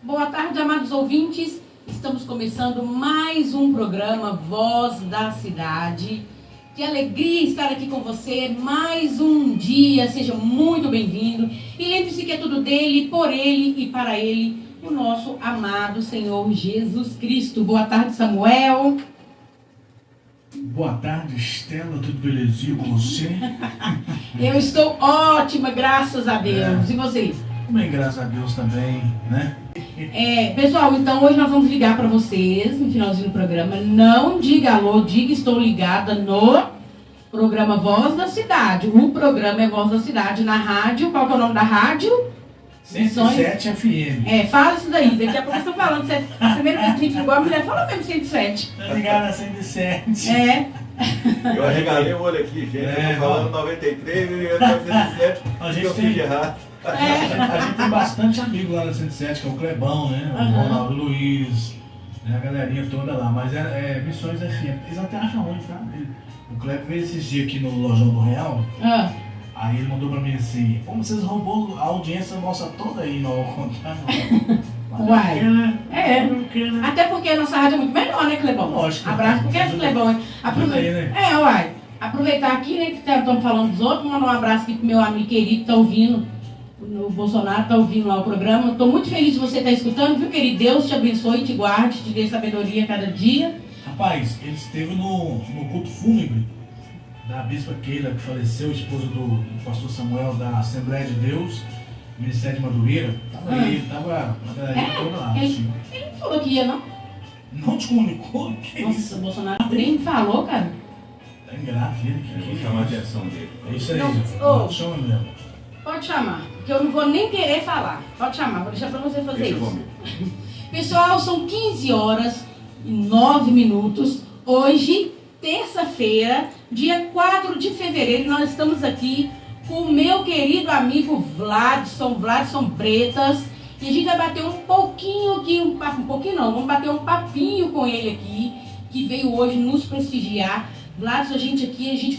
Boa tarde, amados ouvintes. Estamos começando mais um programa Voz da Cidade. Que alegria estar aqui com você mais um dia. Seja muito bem-vindo. E lembre-se que é tudo dele, por ele e para ele, o nosso amado Senhor Jesus Cristo. Boa tarde, Samuel. Boa tarde, Estela. Tudo belezinha com você? Eu estou ótima, graças a Deus. E vocês? Bem, graças a Deus também, né? Pessoal, então hoje nós vamos ligar para vocês no finalzinho do programa. Não diga alô, diga estou ligada no programa Voz da Cidade. O programa é Voz da Cidade na rádio. Qual que é o nome da rádio? 107 FM. Fala isso daí. Daqui a pouco eu estou falando. A primeira vez que a gente ligou, a mulher falou mesmo 107. Tá ligado na 107. Eu arregalei o olho aqui, gente. Eu tô falando 93 e eu tô 107. A gente eu tem... fiz de errado. A gente tem bastante amigo lá na 107, que é o Clebão, né? O Ronaldo Luiz, né? A galerinha toda lá. Mas é Missões FM. Eles até acham onde, tá? O Clebão veio esses dias aqui no Lojão do Real. Aí ele mandou pra mim assim: como vocês roubou a audiência nossa toda aí, não vou contar não. Uai. Até porque a nossa rádio é muito melhor, né, Clebão? Lógico. Abraço, porque é do Clebão. Uai. Aproveitar aqui, né, que estamos falando dos outros, mandar um abraço aqui pro meu amigo querido que tá ouvindo. O Bolsonaro tá ouvindo lá o programa. Estou muito feliz de você estar escutando, viu, querido? Deus te abençoe, te guarde, te dê sabedoria a cada dia. Rapaz, ele esteve no culto fúnebre da Bispa Keila, que faleceu, esposa do pastor Samuel da Assembleia de Deus, Ministério de Madureira. Tava aí, tava a galera toda lá. Ele não falou que ia, não? Não te comunicou? Que Nossa, isso? o Bolsonaro nem falou, cara. Tá ingrato ele. Eu vou chamar a atenção dele. É isso aí. Não, chama mesmo. Pode chamar, porque eu não vou nem querer falar. Pode chamar, vou deixar pra você fazer Deixa isso. comigo. Pessoal, são 15 horas e 9 minutos. Hoje, terça-feira, dia 4 de fevereiro, nós estamos aqui com o meu querido amigo Vladson Bretas. E a gente vai bater um pouquinho aqui, vamos bater um papinho com ele aqui, que veio hoje nos prestigiar. Vladson,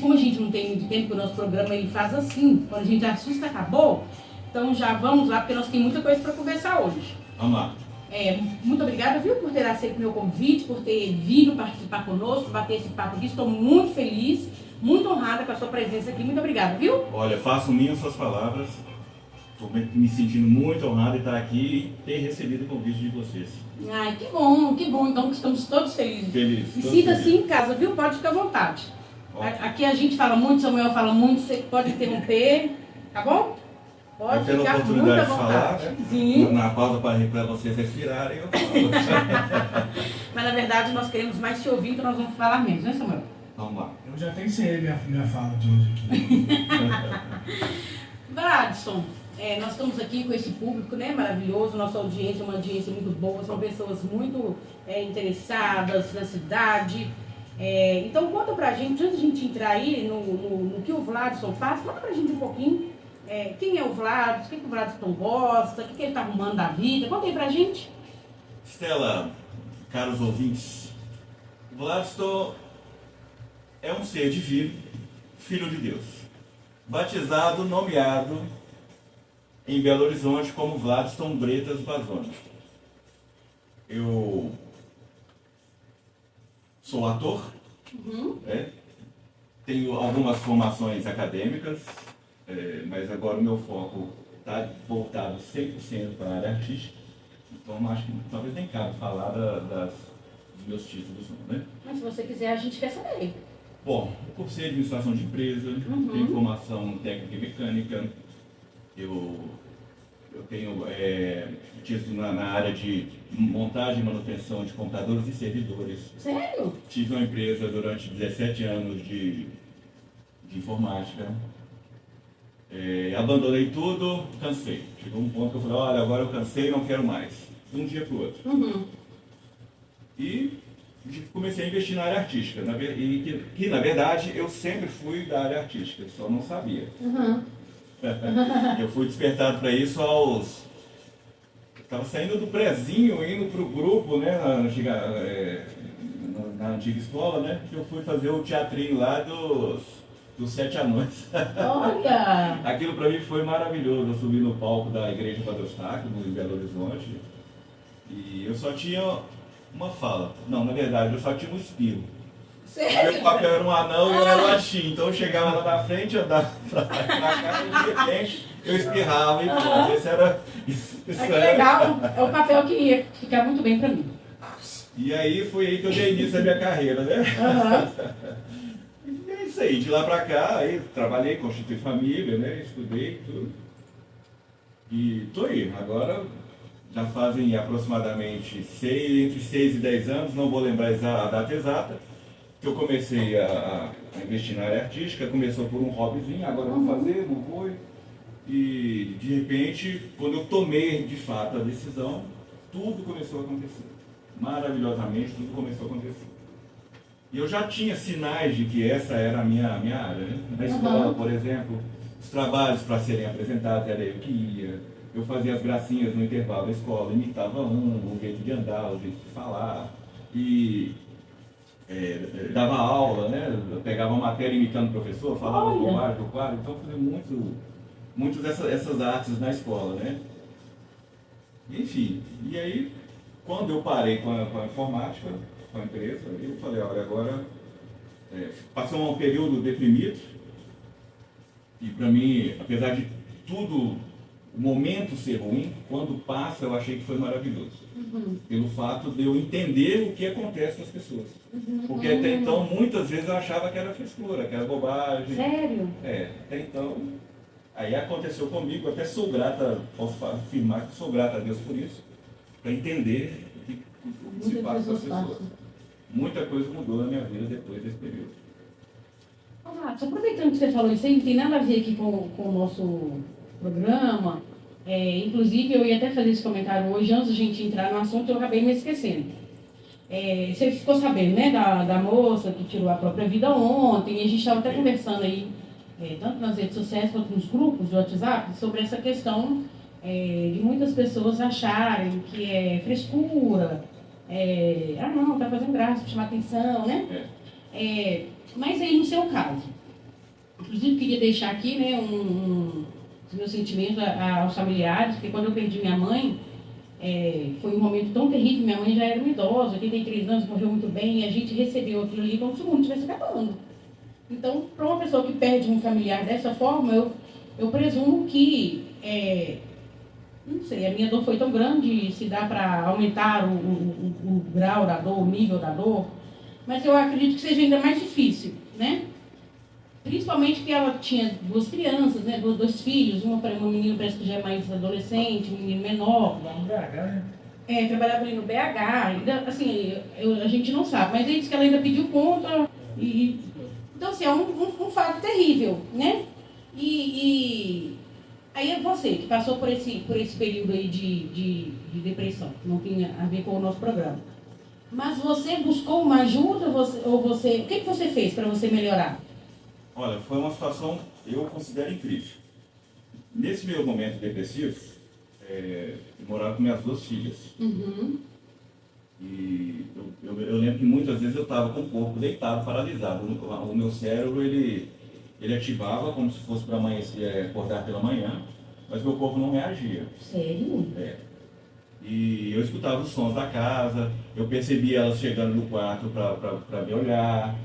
como a gente não tem muito tempo, que o nosso programa ele faz assim, quando a gente assusta, acabou. Então já vamos lá, porque nós temos muita coisa para conversar hoje. Vamos lá. Muito obrigada, viu, por ter aceito meu convite, por ter vindo participar conosco, bater esse papo aqui. Estou muito feliz, muito honrada com a sua presença aqui. Muito obrigada, viu? Olha, faço minhas suas palavras. Estou me sentindo muito honrado de estar aqui e ter recebido o convite de vocês. Ai, que bom. Então estamos todos felizes. E sinta-se em casa, viu? Pode ficar à vontade. Ótimo. Aqui a gente fala muito, Samuel fala muito, você pode interromper, tá bom? Pode eu ficar tendo muito à oportunidade de falar, vontade. Sim. Na pausa para vocês respirarem, eu falo. Mas na verdade nós queremos mais te ouvir, então nós vamos falar menos, né, Samuel? Vamos lá. Eu já até encerrei minha fala de hoje aqui. Vladson, nós estamos aqui com esse público, né, maravilhoso, nossa audiência é uma audiência muito boa, são pessoas muito interessadas na cidade. Então conta pra gente, antes de a gente entrar aí no que o Vladson faz, conta pra gente um pouquinho quem é o Vladson, o que o Vladson gosta, o que ele está arrumando da vida, conta aí pra gente. Estela, caros ouvintes, o Vladson é um ser divino, filho de Deus, batizado, nomeado em Belo Horizonte como Vladson Bretas Bazoni. Eu sou ator, tenho algumas formações acadêmicas, mas agora o meu foco está voltado 100% para a área artística, então acho que talvez nem cabe falar dos meus títulos, não, né? Mas se você quiser, a gente quer saber. Bom, eu cursei administração de empresa, tenho formação técnica e mecânica, eu tenho título na área de montagem e manutenção de computadores e servidores. Sério? Tive uma empresa durante 17 anos de informática. Abandonei tudo, cansei. Chegou um ponto que eu falei, olha, agora eu cansei e não quero mais. De um dia para o outro. E comecei a investir na área artística. Que na verdade eu sempre fui da área artística, só não sabia. Eu fui despertado para isso estava saindo do prezinho, indo para o grupo, né, na antiga escola, né, que eu fui fazer o teatrinho lá dos 7 anões. Olha! Aquilo para mim foi maravilhoso. Eu subi no palco da Igreja Padre Eustáquio, em Belo Horizonte. E eu só tinha uma fala. Não, na verdade, eu só tinha um espirro. Sério? Meu papel era um anão e eu era latim. Então eu chegava lá na frente, andava pra lá e pra cá, e de repente eu espirrava e pronto. Esse era. Isso Que era. legal, é o papel que ia ficar muito bem pra mim. E aí foi aí que eu dei início à minha carreira, né? E é isso aí, de lá pra cá, aí trabalhei, constituí família, né? Estudei tudo. E tô aí, agora já fazem aproximadamente entre 6 e 10 anos, não vou lembrar a data exata, que eu comecei a investir na área artística. Começou por um hobbyzinho, agora eu vou fazer, não vou. E de repente, quando eu tomei de fato a decisão, tudo começou a acontecer. Maravilhosamente, tudo começou a acontecer. E eu já tinha sinais de que essa era a minha área, né? Na escola, por exemplo, os trabalhos para serem apresentados era eu que ia. Eu fazia as gracinhas no intervalo da escola, imitava o jeito de andar, o jeito de falar. E dava aula, né? Eu pegava uma matéria imitando o professor, falava bobagem do quadro. Então eu fazia muito essas artes na escola, né? Enfim, e aí, quando eu parei com a informática, com a empresa, eu falei, olha, agora passou um período deprimido, e para mim, apesar de tudo, o momento ser ruim, quando passa eu achei que foi maravilhoso. Pelo fato de eu entender o que acontece com as pessoas. Porque até então, muitas vezes eu achava que era frescura, que era bobagem. Sério? Até então, aí aconteceu comigo, até sou grata, posso afirmar que sou grata a Deus por isso, para entender o que se passa com as pessoas. Muita coisa mudou na minha vida depois desse período. Só aproveitando que você falou isso aí, não tem nada a ver aqui com o nosso programa. Inclusive, eu ia até fazer esse comentário hoje, antes da gente entrar no assunto, eu acabei me esquecendo. Você ficou sabendo, né, da moça que tirou a própria vida ontem, e a gente estava até conversando aí, tanto nas redes sociais quanto nos grupos do WhatsApp, sobre essa questão de muitas pessoas acharem que é frescura, não, tá fazendo graça, pra chamar atenção, né? Mas aí, no seu caso, inclusive queria deixar aqui, né, os meus sentimentos aos familiares, porque quando eu perdi minha mãe, foi um momento tão terrível. Minha mãe já era uma idosa, 83 anos, morreu muito bem, e a gente recebeu aquilo ali como se o mundo estivesse acabando. Então, para uma pessoa que perde um familiar dessa forma, eu presumo que, não sei, a minha dor foi tão grande, se dá para aumentar o grau da dor, o nível da dor, mas eu acredito que seja ainda mais difícil, né? Principalmente que ela tinha 2 crianças, né? Dois filhos, uma menina parece que já é mais adolescente, um menino menor. Lá no BH, né? Trabalhava ali no BH, ainda, assim, a gente não sabe, mas ele disse que ela ainda pediu conta. Então, assim, é um fato terrível, né? E aí é você que passou por esse período aí de depressão, que não tinha a ver com o nosso programa. Mas você buscou uma ajuda, o que você fez para você melhorar? Olha, foi uma situação, eu considero incrível. Nesse meu momento depressivo, eu morava com minhas 2 filhas. E eu lembro que muitas vezes eu estava com o corpo deitado, paralisado. O meu cérebro, ele ativava como se fosse para amanhecer, acordar pela manhã, mas meu corpo não reagia. Sério? E eu escutava os sons da casa, eu percebia elas chegando no quarto para me olhar,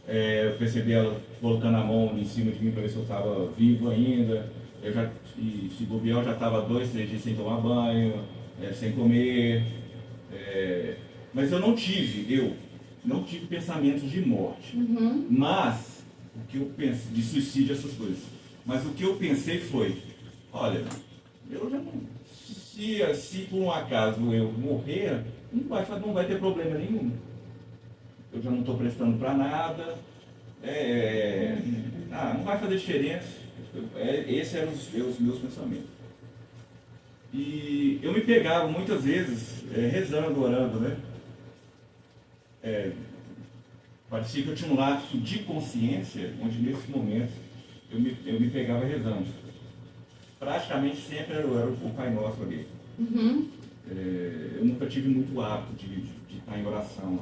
eu percebi ela colocando a mão em cima de mim para ver se eu estava vivo ainda. Se bobear, eu já estava 2, 3 dias sem tomar banho, sem comer. Mas eu não tive pensamentos de morte. Mas, o que eu pensei, de suicídio, essas coisas. Mas o que eu pensei foi, olha, eu já não... Se por um acaso eu morrer, não vai ter problema nenhum. Eu já não estou prestando para nada, não vai fazer diferença. Esses eram os meus pensamentos. E eu me pegava muitas vezes rezando, orando, né? Parecia que eu tinha um lapso de consciência, onde nesse momento eu me pegava rezando. Praticamente sempre era o Pai Nosso ali. Eu nunca tive muito hábito de estar em oração.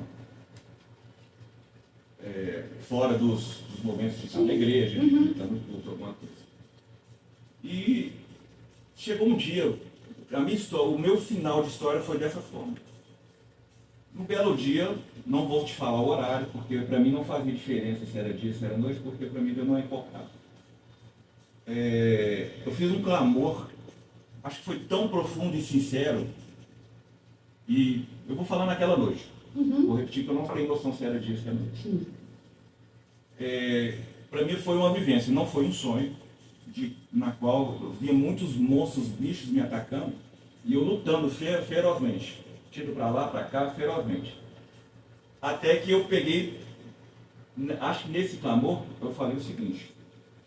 Fora dos momentos de estar na igreja, de estar no culto, alguma coisa. E chegou um dia, o meu final de história foi dessa forma. Um belo dia, não vou te falar o horário, porque para mim não fazia diferença se era dia, se era noite, porque para mim não é importante. Eu fiz um clamor, acho que foi tão profundo e sincero, e eu vou falar naquela noite. Vou repetir que eu não tenho noção se era dia, se era noite. Para mim foi uma vivência, não foi um sonho, na qual eu via muitos monstros, bichos me atacando, e eu lutando ferozmente, tiro para lá, para cá, ferozmente. Até que eu peguei, acho que nesse clamor, eu falei o seguinte,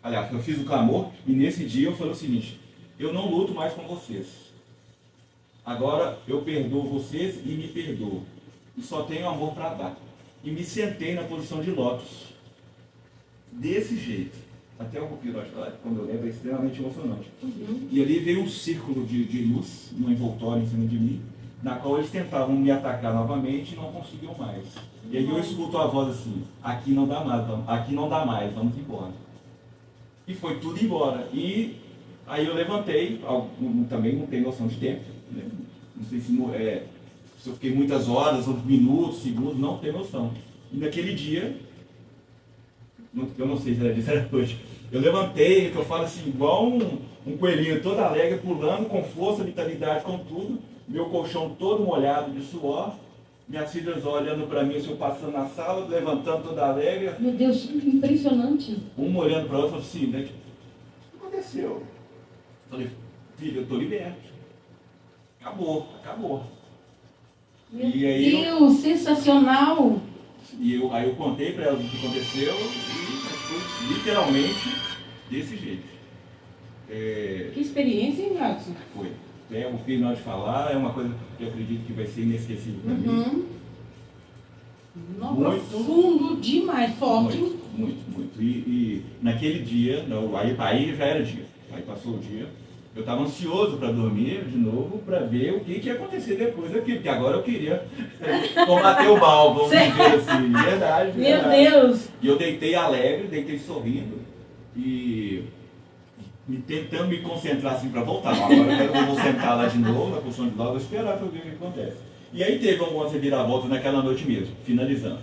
aliás, eu fiz o clamor, e nesse dia eu falei o seguinte, eu não luto mais com vocês. Agora eu perdoo vocês e me perdoo. E só tenho amor para dar. E me sentei na posição de lótus. Desse jeito. Até o Pirote falar, quando eu lembro, é extremamente emocionante. E ali veio um círculo de luz, um envoltório em cima de mim, na qual eles tentavam me atacar novamente e não conseguiam mais. E aí eu escuto a voz assim, aqui não dá mais, vamos embora. E foi tudo embora. E aí eu levantei, também não tenho noção de tempo, né? Não sei se eu fiquei muitas horas, minutos, segundos, não tenho noção. E naquele dia, eu não sei se era disso, era hoje, eu levantei, que eu falo assim, igual um coelhinho todo alegre, pulando, com força, vitalidade, com tudo, meu colchão todo molhado de suor, minhas filhas olhando para mim, eu passando na sala, levantando toda alegre. Meu Deus, impressionante. Um olhando para o outro, assim, né? O que aconteceu? Eu falei, filho, eu estou liberto. Acabou. Meu Deus, sensacional. Aí eu contei para elas o que aconteceu e foi literalmente desse jeito. Que experiência, hein, Watson? Foi. O que nós falar é uma coisa que eu acredito que vai ser inesquecível para mim. Profundo demais, forte. Muito. E naquele dia, aí já era dia. Aí passou o dia. Eu estava ansioso para dormir de novo, para ver o que ia acontecer depois aqui, porque agora eu queria combater o mal, vamos dizer assim, verdade. Meu Deus! E eu deitei alegre, deitei sorrindo, e tentando me concentrar assim para voltar. Agora eu vou sentar lá de novo, na posição de lado, esperar para ver o que acontece. E aí teve algumas reviravoltas naquela noite mesmo, finalizando.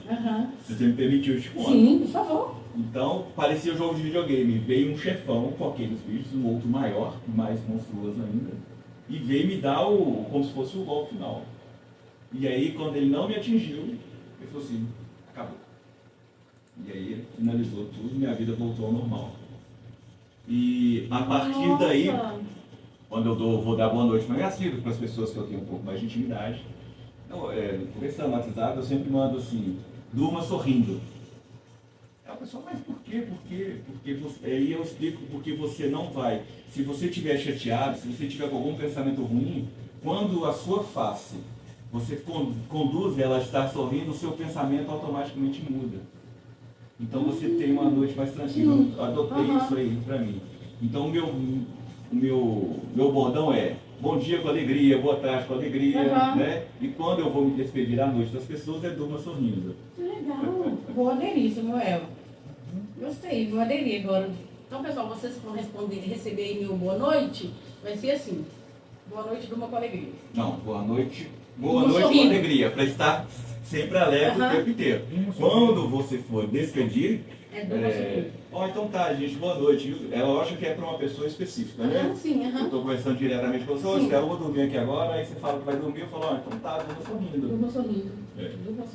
Se você me permitiu, eu te conto. Sim, por favor. Então, parecia um jogo de videogame. Veio um chefão com aqueles bichos, um outro maior, mais monstruoso ainda, e veio me dar como se fosse o golpe final. E aí, quando ele não me atingiu, ele falou assim, acabou. E aí, ele finalizou tudo, minha vida voltou ao normal. E a partir daí, quando eu vou dar boa noite para minhas filhas, para as pessoas que eu tenho um pouco mais de intimidade, conversando no WhatsApp, eu sempre mando assim, durma sorrindo. A pessoa, mas por quê? Porque aí eu explico porque você não vai. Se você estiver chateado, se você tiver com algum pensamento ruim, quando a sua face, você conduz ela a estar sorrindo, o seu pensamento automaticamente muda. Então você tem uma noite mais tranquila. Eu adotei isso aí para mim. Então o meu bordão é bom dia com alegria, boa tarde com alegria, né? E quando eu vou me despedir à noite das pessoas, durma sorrindo. Que legal. Vou aderir, Samuel. Gostei, vou aderir agora. Então, pessoal, vocês vão receber aí meu boa noite, vai ser assim. Boa noite, durma com alegria. Não, boa noite com alegria, para estar sempre alegre o tempo inteiro. Quando você for despedir, então tá, gente, boa noite. Ela acha que é para uma pessoa específica, né? Sim, Eu estou conversando diretamente com você, eu vou dormir aqui agora, aí você fala que vai dormir, eu falo, então tá, durma sorrindo. Durma sorrindo. Durma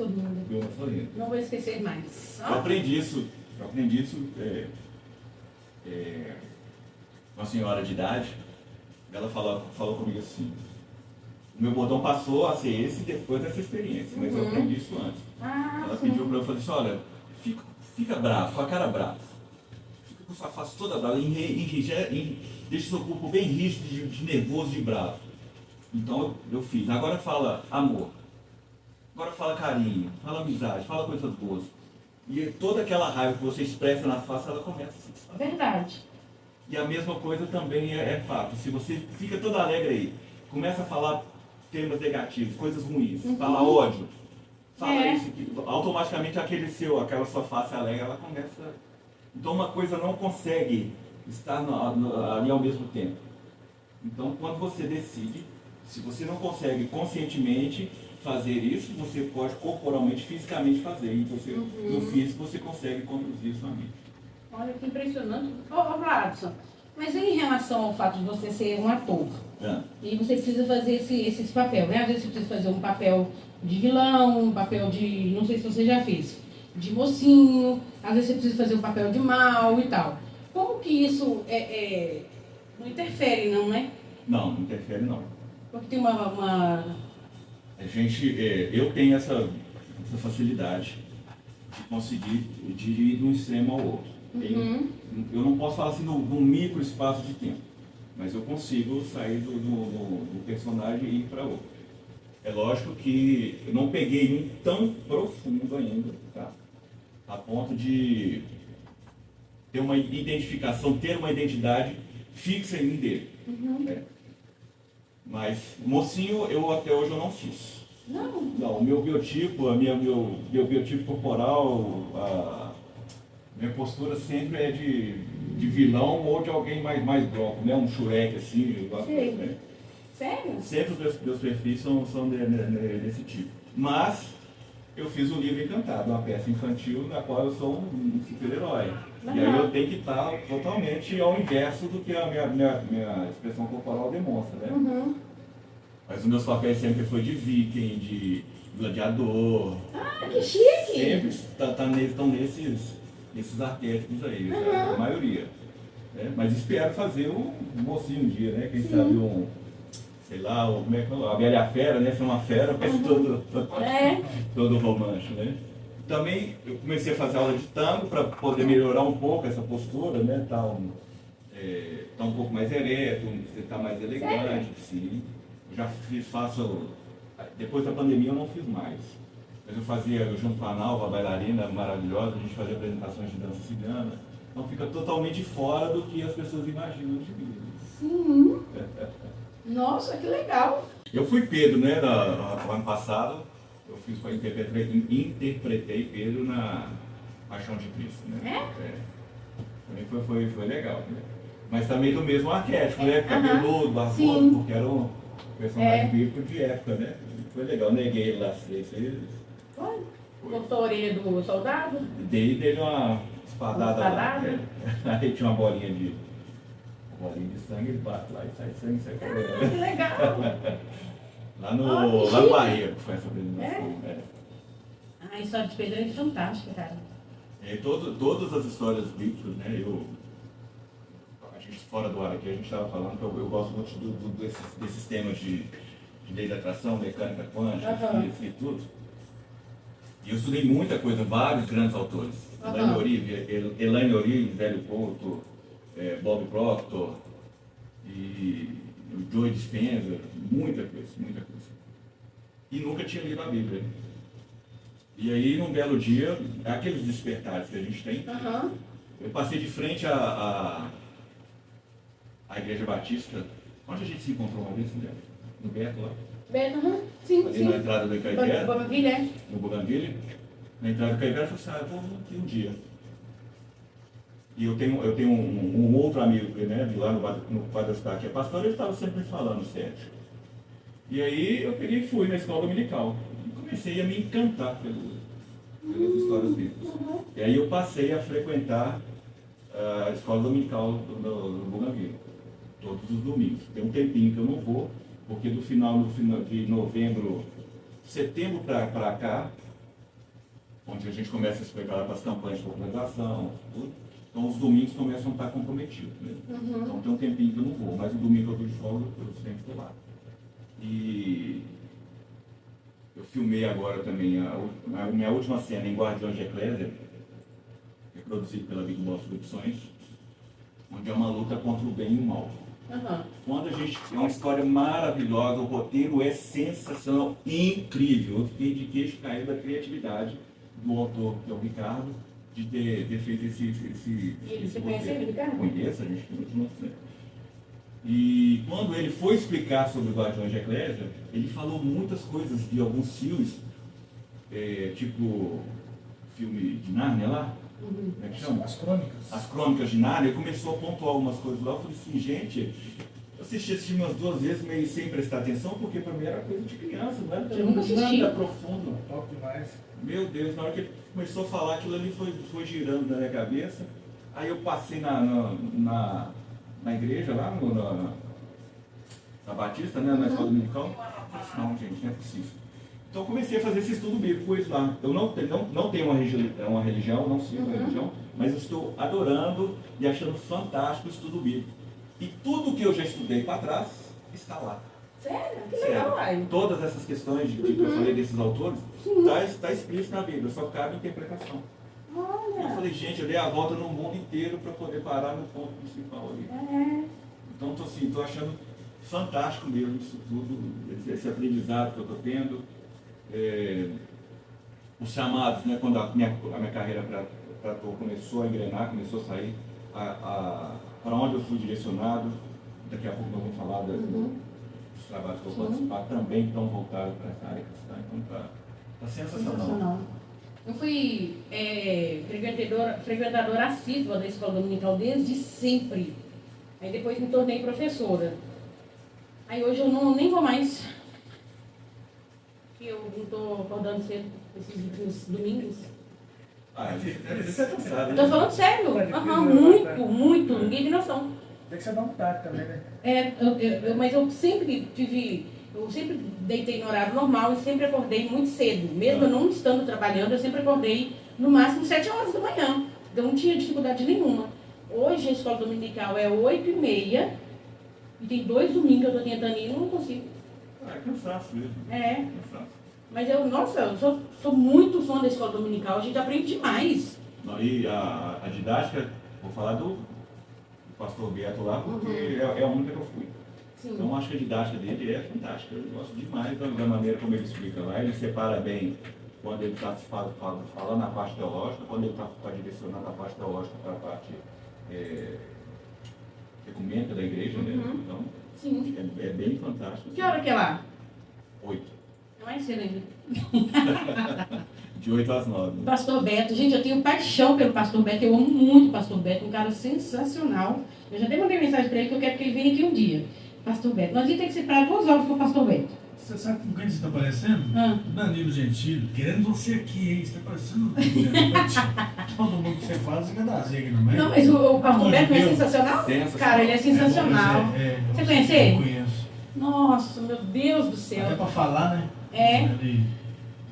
sorrindo. Não vou esquecer mais. Eu aprendi isso, uma senhora de idade, ela falou comigo assim, o meu bordão passou a ser esse depois dessa experiência, mas eu aprendi isso antes. Ela pediu para eu fazer assim, olha, fica bravo, com a cara brava, fica com sua face toda brava, deixa seu corpo bem rígido, de nervoso, de bravo. Então eu fiz. Agora fala amor, agora fala carinho, fala amizade, fala coisas boas. E toda aquela raiva que você expressa na face, ela começa a se desfazer. Verdade. E a mesma coisa também é fato. Se você fica toda alegre aí, começa a falar temas negativos, coisas ruins, fala ódio, fala isso aqui, automaticamente aquela sua face alegre, ela começa... Então uma coisa não consegue estar ali ao mesmo tempo. Então quando você decide, se você não consegue conscientemente fazer isso, você pode corporalmente, fisicamente fazer. E você, no físico você consegue conduzir sua mente. Olha que impressionante. Ô, Vladson, mas em relação ao fato de você ser um ator, e você precisa fazer esses papéis, né? Às vezes você precisa fazer um papel de vilão, um papel de, não sei se você já fez, de mocinho, às vezes você precisa fazer um papel de mal e tal. Como que isso não interfere, não, né? Não, não interfere não. Porque tem uma... Eu tenho essa facilidade de conseguir de ir de um extremo ao outro. Eu não posso falar assim num micro espaço de tempo, mas eu consigo sair do personagem e ir para outro. É lógico que eu não peguei um tão profundo ainda, tá? A ponto de ter uma identificação, ter uma identidade fixa em mim dele. Né? Mas mocinho até hoje eu não fiz. Não, o meu biotipo, meu biotipo corporal, a minha postura sempre é de vilão ou de alguém mais grosso, né? Um Shrek assim, né? Sério? Sempre os meus perfis são desse tipo. Mas eu fiz um livro encantado, uma peça infantil na qual eu sou um super-herói. E aí eu tenho que estar totalmente ao inverso do que a minha expressão corporal demonstra, né? Mas os meus papéis sempre foi de viking, de gladiador. Ah, que chique! Sempre estão nesses arquétipos aí, a maioria. Né? Mas espero fazer um mocinho um dia, né? Quem sabe sei lá, como é que é? A Bela e a Fera, né? Ser uma fera, parece todo romântico, né? Também eu comecei a fazer aula de tango para poder melhorar um pouco essa postura, né? Tá um pouco mais ereto, tá mais elegante, sim. Eu já faço, depois da pandemia eu não fiz mais. Mas eu junto com a Nalva, a bailarina maravilhosa, a gente fazia apresentações de dança cigana. Então fica totalmente fora do que as pessoas imaginam de mim. Sim. Nossa, que legal. Eu fui Pedro, né, no ano passado. Eu interpretei Pedro na Paixão de Cristo, né? Também foi legal, né? Mas também do mesmo arquétipo, né? Cabeludo, barbudo, porque era um personagem bíblico de época, né? Foi legal, neguei ele lá 6 vezes. Cortou a orelha do soldado? Dei dele uma espadada lá. Aí tinha uma bolinha de sangue, ele bate lá e sai sangue, sai correndo. Que legal! Lá no Bahia foi essa apresentação. A história de Pedro é fantástica, cara. Todas as histórias bíblicas, né? A gente fora do ar aqui, a gente estava falando que eu gosto muito desses temas de lei da atração, mecânica quântica, física e tudo. E eu estudei muita coisa, vários grandes autores. Elaine Orives, Hélio Couto, Bob Proctor e o Joe Dispenza, muita coisa. E nunca tinha lido a Bíblia. E aí, num belo dia, aqueles despertares que a gente tem, eu passei de frente à Igreja Batista, onde a gente se encontrou uma vez, né? No Beto lá. Beto, sim, ali na entrada do Icaiquera. No Bougainville. Na entrada do Icaiquera, eu falei assim, eu vou aqui um dia. E eu tenho um outro amigo, né, de lá no Quadrostar, que é pastor, ele estava sempre me falando, Sérgio. E aí eu peguei e fui na escola dominical. E comecei a me encantar pelas histórias bíblicas. E aí eu passei a frequentar a escola dominical do Bougainville. Todos os domingos. Tem um tempinho que eu não vou, porque no final de novembro, setembro para cá, onde a gente começa a se preparar para as campanhas de popularização, tudo. Então os domingos começam a estar comprometidos. Né? Então tem um tempinho que eu não vou, mas o domingo que eu estou de folga, eu sempre estou lá. E eu filmei agora também a minha última cena em Guardiões de Eclésia, que é produzido pela Big Boss Produções, onde é uma luta contra o bem e o mal. Quando a gente é uma história maravilhosa, o roteiro é sensacional, incrível. Eu fiquei de queixo caído da criatividade do autor, que é o Ricardo, de ter feito esse Você conheceu o Ricardo? Conheço, a gente continua sempre. E quando ele foi explicar sobre o Guardiões de Eclésia, ele falou muitas coisas de alguns filmes, tipo o filme de Nárnia lá, como é que chama? As Crônicas. As Crônicas de Nárnia. Ele começou a pontuar algumas coisas lá. Eu falei assim, gente, assisti esse filme umas 2 vezes, meio sem prestar atenção, porque pra mim era coisa de criança, não era Eu nunca assisti. nada profundo. Top demais. Meu Deus, na hora que ele começou a falar, aquilo ali foi girando na minha cabeça. Aí eu passei na igreja lá, na Batista, né, na escola dominical. Eu disse, não, gente, não é possível. Então eu comecei a fazer esse estudo bíblico com eles lá. Eu não tenho uma religião, não sigo uma religião, mas eu estou adorando e achando fantástico o estudo bíblico. E tudo que eu já estudei para trás está lá. Sério? Que legal, uai. Todas essas questões de que eu falei desses autores, está explícito na Bíblia, só cabe interpretação. Eu Olha. falei, gente, eu dei a volta no mundo inteiro para poder parar no ponto principal ali. Então, tô achando fantástico mesmo isso tudo, esse aprendizado que eu estou tendo. Os chamados, né, quando a minha carreira para ator começou a engrenar, começou a sair, para onde eu fui direcionado, daqui a pouco nós vamos falar dos trabalhos que eu vou participar, também estão voltados para essa área cristã, então tá sensacional. Eu fui frequentadora assídua da escola dominical desde sempre. Aí depois me tornei professora. Aí hoje eu nem vou mais. Porque eu não estou acordando cedo esses últimos domingos. Você tá cansado, né? Tô falando sério. Muito. Ninguém tem noção. Tem que se adaptar também, né? Mas eu sempre deitei no horário normal e sempre acordei muito cedo. Mesmo eu não estando trabalhando, eu sempre acordei no máximo 7 horas da manhã. Então não tinha dificuldade nenhuma. Hoje a escola dominical é 8h30 e tem 2 domingos que eu estou tentando ir e não consigo. É cansaço mesmo. Cansaço. Mas eu sou muito fã da escola dominical, a gente aprende demais. E a didática, vou falar do pastor Beto lá, porque é a única que eu fui. Sim. Então acho que a didática dele é fantástica. Eu gosto demais da maneira como ele explica lá. Ele separa bem quando ele está falando a parte teológica, quando ele está direcionando a parte teológica para a parte ecumênica da igreja, né? Então, Sim. é bem fantástico. Que hora que é lá? 8. É mais cedo ainda. De 8 às 9. Pastor Beto, gente, eu tenho paixão pelo Pastor Beto, eu amo muito o Pastor Beto, um cara sensacional. Eu já até mandei mensagem para ele que eu quero que ele venha aqui um dia. Pastor Beto, nós ia ter que separar 2 horas com o Pastor Beto. Você sabe com quem você está parecendo? Danilo Gentili, querendo você aqui, hein? Você está parecendo todo mundo que você fala, você quer dar aqui no meio. Não, mas o Pastor Beto não é sensacional? Sensacional. Cara, ele é sensacional. Você conhece ele? Eu conheço. Nossa, meu Deus do céu. Até para falar, né? É.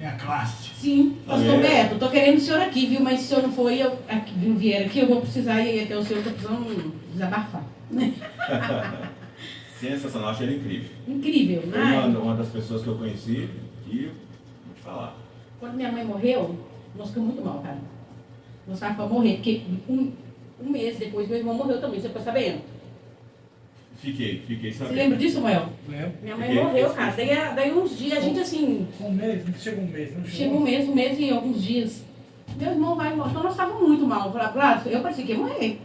É a classe. Sim. Pastor Beto, tô querendo o senhor aqui, viu? Mas se o senhor não for e não vier aqui, eu vou precisar ir até o senhor, tô precisando desabafar. Sensacional, achei ele incrível. Incrível, Foi né? uma das pessoas que eu conheci e vou te falar. Quando minha mãe morreu, nós ficamos muito mal, cara. Nós estávamos para morrer, porque um mês depois meu irmão morreu também, você ficou sabendo? Fiquei sabendo. Você lembra disso, Samuel? Lembro. Minha mãe morreu, cara. Daí uns dias, a gente assim... Um mês? Não chega um mês, não Chega um mês e alguns dias. Meu irmão vai morrer. Então nós estávamos muito mal. Eu parecia que ia morrer.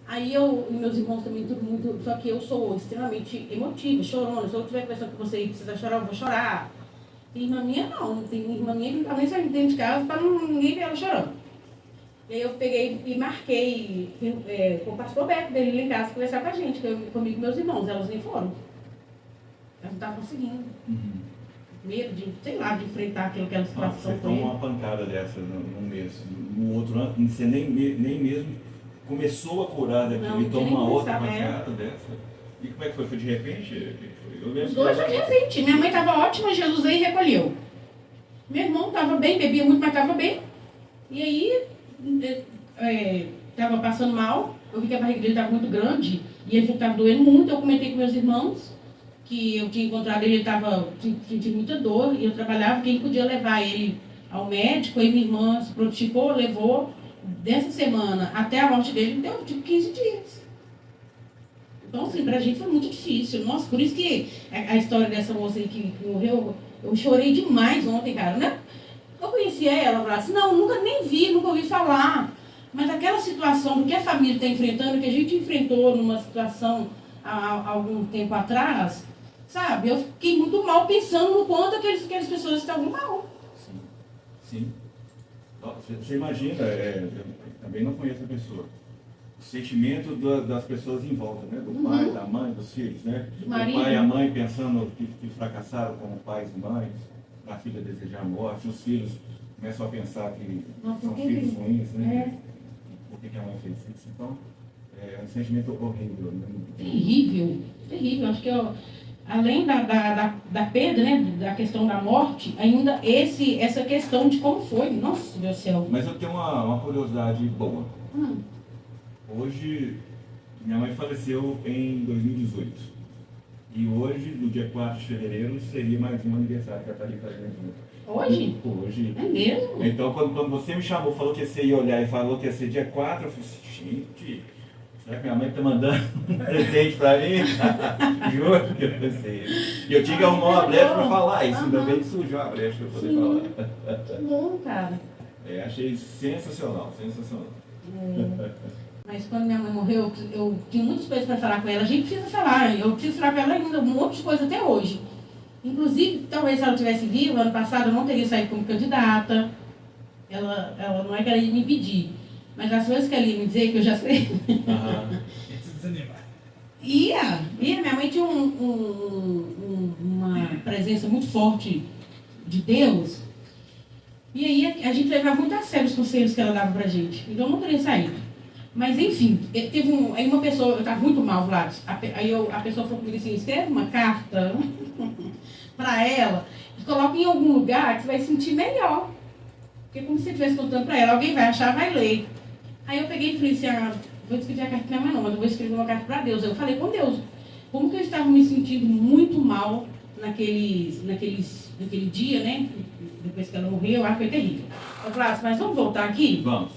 Aí eu e meus irmãos também, tudo muito... Só que eu sou extremamente emotiva, chorona. Se eu estiver conversando com você e precisar chorar, eu vou chorar. Tem irmã minha, não. Tem irmã minha que não estava nem saindo dentro de casa para ninguém ver ela chorando. E aí eu peguei e marquei com o pastor Beto dele lá em casa conversar com a gente, comigo e meus irmãos. Elas nem foram. Elas não estavam conseguindo. Medo de, sei lá, de enfrentar aquela situação. Você toma uma pancada dessa num mês. No outro ano, você nem mesmo começou a curar daquilo e toma uma outra pancada dessa. E como é que foi? Foi de repente? Os dois foi de repente. Minha mãe estava ótima, Jesus veio e recolheu. Meu irmão estava bem, bebia muito, mas estava bem. E aí, estava passando mal. Eu vi que a barriga dele estava muito grande e ele estava doendo muito. Eu comentei com meus irmãos que eu tinha encontrado ele, estava sentindo muita dor e eu trabalhava. Quem podia levar ele ao médico, aí minha irmã se prontificou, levou. Dessa semana até a morte dele, deu tipo 15 dias. Então, assim, pra gente foi muito difícil. Nossa, por isso que a história dessa moça aí que morreu, eu chorei demais ontem, cara, né? Eu conhecia ela, falava assim, não, nunca ouvi falar. Mas aquela situação do que a família está enfrentando, que a gente enfrentou numa situação há algum tempo atrás, sabe? Eu fiquei muito mal pensando no quanto aquelas pessoas estavam mal. Sim. Você imagina, eu também não conheço a pessoa. sentimento das pessoas em volta, né? Do pai, da mãe, dos filhos, né? Do O marido. pai e a mãe pensando que fracassaram como pais e mães, a filha desejar a morte, os filhos começam a pensar que Nossa, são por que filhos que- ruins, né? É. Por que a mãe fez isso? Então, é um sentimento horrível, né? Terrível, terrível. Acho que além da perda, né, da questão da morte, ainda essa questão de como foi. Nossa, meu céu. Mas eu tenho uma curiosidade boa. Hum. Hoje, minha mãe faleceu em 2018. E hoje, no dia 4 de fevereiro, seria mais um aniversário que ela estaria fazendo junto. Hoje? Hoje. É mesmo? Então, quando você me chamou, falou que você ia olhar e falou que ia ser dia 4, eu falei assim, gente, será que minha mãe está mandando um presente para mim? Juro que eu pensei. E eu tinha que arrumar uma brecha para falar isso, ainda bem que surgiu a brecha para poder falar. Que bom, cara. Achei sensacional, sensacional. Mas quando minha mãe morreu, eu tinha muitas coisas para falar com ela. A gente precisa falar. Eu preciso falar com ela ainda um monte de coisa até hoje. Inclusive, talvez se ela tivesse viva, ano passado eu não teria saído como candidata. Ela não é que ela ia me impedir. Mas as coisas que ela ia me dizer, que eu já sei. Ia. Minha mãe tinha uma presença muito forte de Deus. E aí a gente levava muito a sério os conselhos que ela dava pra gente. Então eu não teria saído. Mas enfim, aí uma pessoa, eu estava muito mal, Vlad. A pessoa falou comigo assim, escreve uma carta para ela e coloca em algum lugar que você vai sentir melhor. Porque como se você estivesse contando para ela, alguém vai achar, vai ler. Aí eu peguei e falei assim, vou escrever a carta para minha mãe não, mas eu vou escrever uma carta para Deus. Eu falei com Deus, como que eu estava me sentindo muito mal naquele dia, né? Depois que ela morreu, foi terrível. Eu falei, mas vamos voltar aqui? Vamos.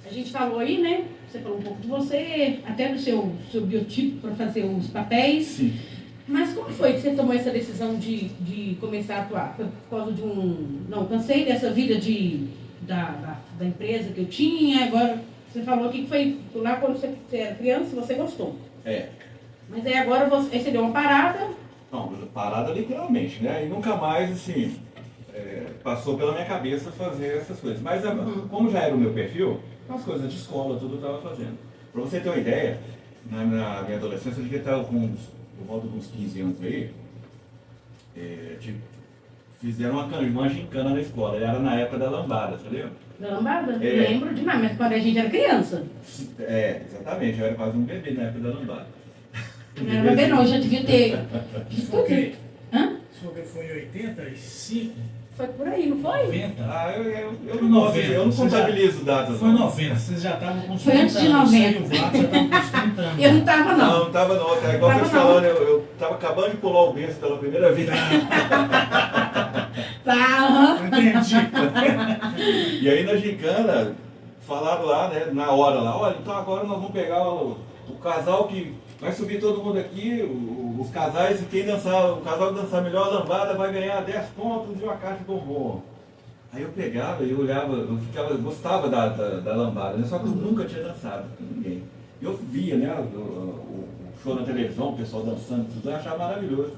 A gente falou aí, né? Você falou um pouco de você, até do seu biotipo para fazer os papéis. Sim. Mas como foi que você tomou essa decisão de começar a atuar? Foi por causa de Não, cansei dessa vida da empresa que eu tinha, agora você falou que foi lá quando você era criança, você gostou. Mas aí agora você deu uma parada. Não, parada literalmente, né? E nunca mais, assim, passou pela minha cabeça fazer essas coisas. Mas como já era o meu perfil, as coisas de escola, tudo eu estava fazendo. Para você ter uma ideia, na minha adolescência, eu devia estar por volta de uns 15 anos aí, fizeram uma gincana na escola. Era na época da lambada, você lembra? Da lambada? Lembro demais, mas quando a gente era criança. Exatamente, eu era quase um bebê na época da lambada. Não era bebê não, eu já devia ter... Hã? Foi em 85? Foi por aí, não foi? 90? Eu não contabilizo datas. Foi 90, vocês já estavam com os Foi antes de 90. E o Vlad já estava com os 30 anos. Eu não tava não. Não estava não. É igual eu tô te falando, eu estava acabando de pular o berço pela primeira vez. Tá, Entendi. E aí na gincana, falaram lá, né, na hora lá, olha, então agora nós vamos pegar o casal que vai subir todo mundo aqui, os casais, e quem dançar, o casal que dançar melhor a lambada vai ganhar 10 pontos e uma caixa de bombom. Aí eu pegava e olhava, eu gostava da lambada, né? Só que eu nunca tinha dançado com ninguém. Eu via, né, o show na televisão, o pessoal dançando, tudo, eu achava maravilhoso.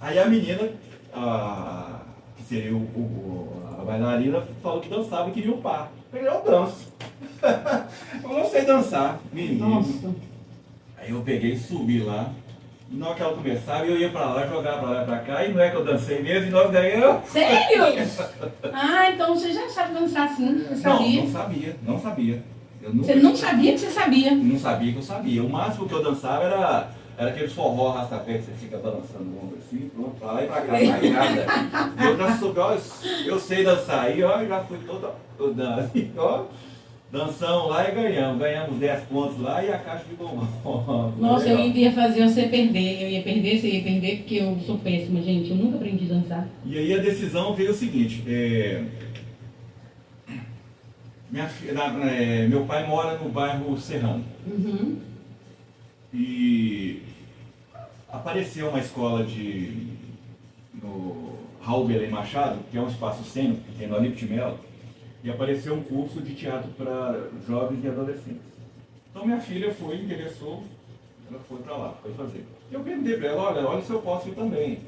Aí a menina, que seria a bailarina, falou que dançava e queria um par. Eu falei, eu danço. Eu não sei dançar, menino. Nossa. Aí eu peguei e subi lá. E na hora que ela começava, eu ia pra lá, jogava pra lá e pra cá, e não é que eu dancei mesmo, e nós ganhamos. Sério? Então você já sabe dançar assim, você sabia? Não sabia. Você não sabia que você sabia? Não sabia que eu sabia. O máximo que eu dançava era aqueles forró arrastapé que você fica balançando o ombro assim, pronto, pra lá e pra cá, mais nada. Eu já soube, ó, eu sei dançar. Aí, ó, já fui todo assim, ó. Dançamos lá e ganhamos 10 pontos lá e a caixa de bombom. Nossa, eu ia fazer você perder. Eu ia perder, você ia perder, porque eu sou péssima, gente. Eu nunca aprendi a dançar. E aí a decisão veio o seguinte, meu pai mora no bairro Serrano. Uhum. E apareceu uma escola no Raul Belém Machado, que é um espaço cênico que tem no Alípio de Melo, e apareceu um curso de teatro para jovens e adolescentes. Então minha filha interessou, ela foi para lá, foi fazer. Eu perguntei para ela, olha se eu posso ir também.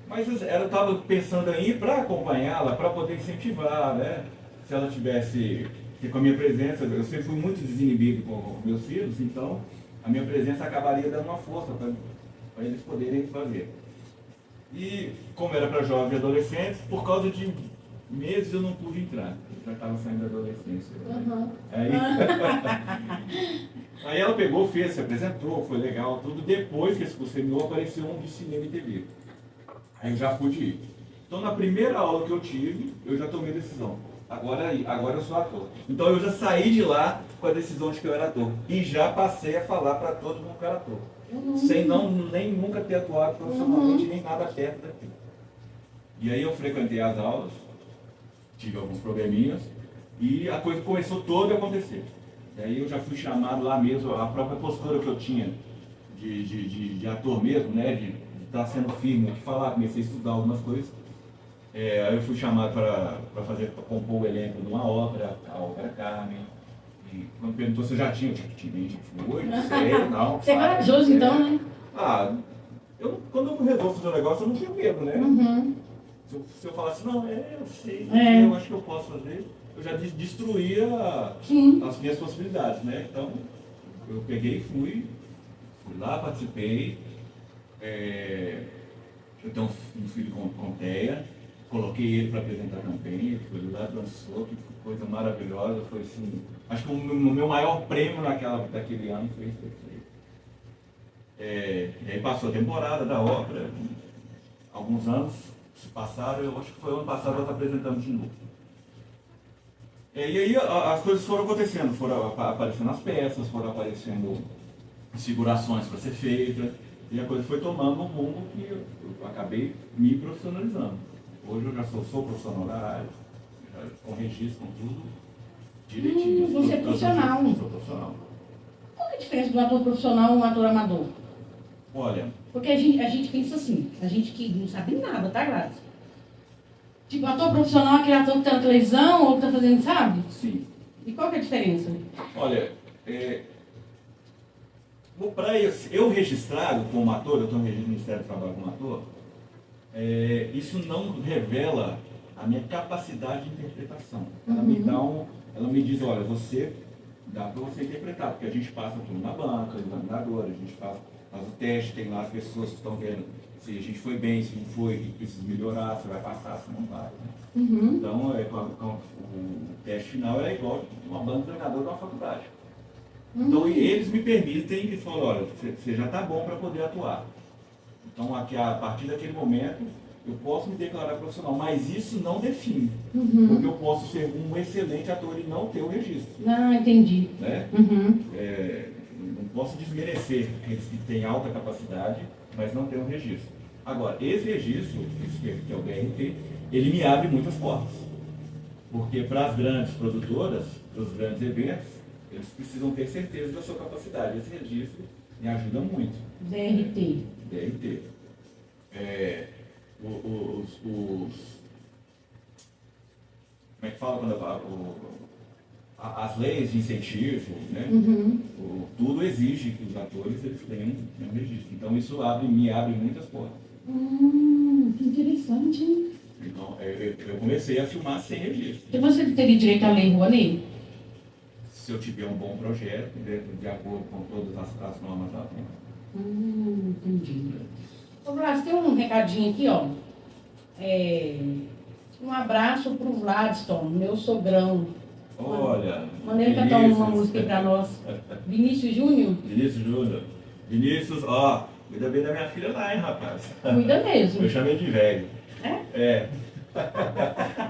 Mas ela estava pensando em ir para acompanhá-la, para poder incentivar, né? Se ela tivesse Porque com a minha presença, eu sempre fui muito desinibido com meus filhos, então a minha presença acabaria dando uma força para eles poderem fazer. E como era para jovens e adolescentes, por causa de meses eu não pude entrar. Eu já estava saindo da adolescência. Uhum. Aí ela pegou, fez, se apresentou, foi legal, tudo. Depois que esse curso terminou, apareceu um de cinema e TV. Aí eu já pude ir. Então na primeira aula que eu tive, eu já tomei decisão. Agora eu sou ator. Então eu já saí de lá com a decisão de que eu era ator. E já passei a falar para todo mundo que era ator. Sem nem nunca ter atuado profissionalmente, nem nada perto daquilo. E aí eu frequentei as aulas, tive alguns probleminhas, e a coisa começou toda a acontecer. E aí eu já fui chamado lá mesmo, a própria postura que eu tinha de ator mesmo, né, de estar sendo firme, de falar, comecei a estudar algumas coisas. Aí eu fui chamado para compor o elenco de uma ópera, a ópera Carmen. E quando perguntou se eu já tinha, eu tinha, foi, sei, não. Você é corajoso então, né? Quando eu resolvo fazer um negócio, eu não tenho medo, né? Uhum. Se eu falasse, não, eu sei, eu acho que eu posso fazer, eu já destruía as minhas possibilidades, né? Então, eu peguei e fui lá, participei. Eu tenho um filho com TEA, coloquei ele para apresentar também, ele foi lá, dançou, que coisa maravilhosa, foi assim, acho que o meu maior prêmio daquele ano foi isso aí. E aí passou a temporada da ópera, alguns anos se passaram, eu acho que foi ano passado nós apresentamos de novo. E aí as coisas foram acontecendo, foram aparecendo as peças, foram aparecendo figurações para ser feita, e a coisa foi tomando um rumo que eu acabei me profissionalizando. Hoje eu já sou profissional horário, com registro, com tudo direitinho. Você é profissional. Sou profissional. Qual que é a diferença do ator profissional e um ator amador? Olha... Porque a gente pensa assim, a gente que não sabe nada, tá, Gladys? Tipo, ator profissional é aquele ator que tá na televisão ou que tá fazendo, sabe? Sim. E qual que é a diferença? Olha, para eu registrado como ator, eu estou no registro do Ministério do Trabalho como ator, isso não revela a minha capacidade de interpretação. Ela me diz, olha, dá para você interpretar, porque a gente passa tudo na banca, examinador, a gente faz o teste, tem lá as pessoas que estão vendo se a gente foi bem, se não foi, que precisa melhorar, se vai passar, se não vai. Né? Então, o teste final é igual uma banca de treinador de uma faculdade. Então, eles me permitem e falam, olha, você já está bom para poder atuar. Então, aqui, a partir daquele momento, eu posso me declarar profissional, mas isso não define. Porque eu posso ser um excelente ator e não ter o registro. Entendi. Né? Não posso desmerecer aqueles que têm alta capacidade, mas não têm um registro. Agora, esse registro, que é o BRT, ele me abre muitas portas. Porque para as grandes produtoras, para os grandes eventos, eles precisam ter certeza da sua capacidade. Esse registro me ajuda muito. DRT. DRT. Como é que fala quando as leis de incentivo, né? Tudo exige que os atores eles tenham um registro. Então isso me abre muitas portas. Que interessante, hein? Então eu comecei a filmar sem registro. E você teria direito à Lei Rouanet? Se eu tiver um bom projeto, de acordo com todas as normas da lei. Entendi. Ô, Blas, tem um recadinho aqui, ó. Um abraço pro Vladson, meu sogrão. Olha, Manda ele cantar uma música aí pra nós. Vinícius Júnior? Vinícius Júnior. Vinícius, cuida bem da minha filha lá, hein, rapaz. Cuida mesmo. Eu chamei de velho. É?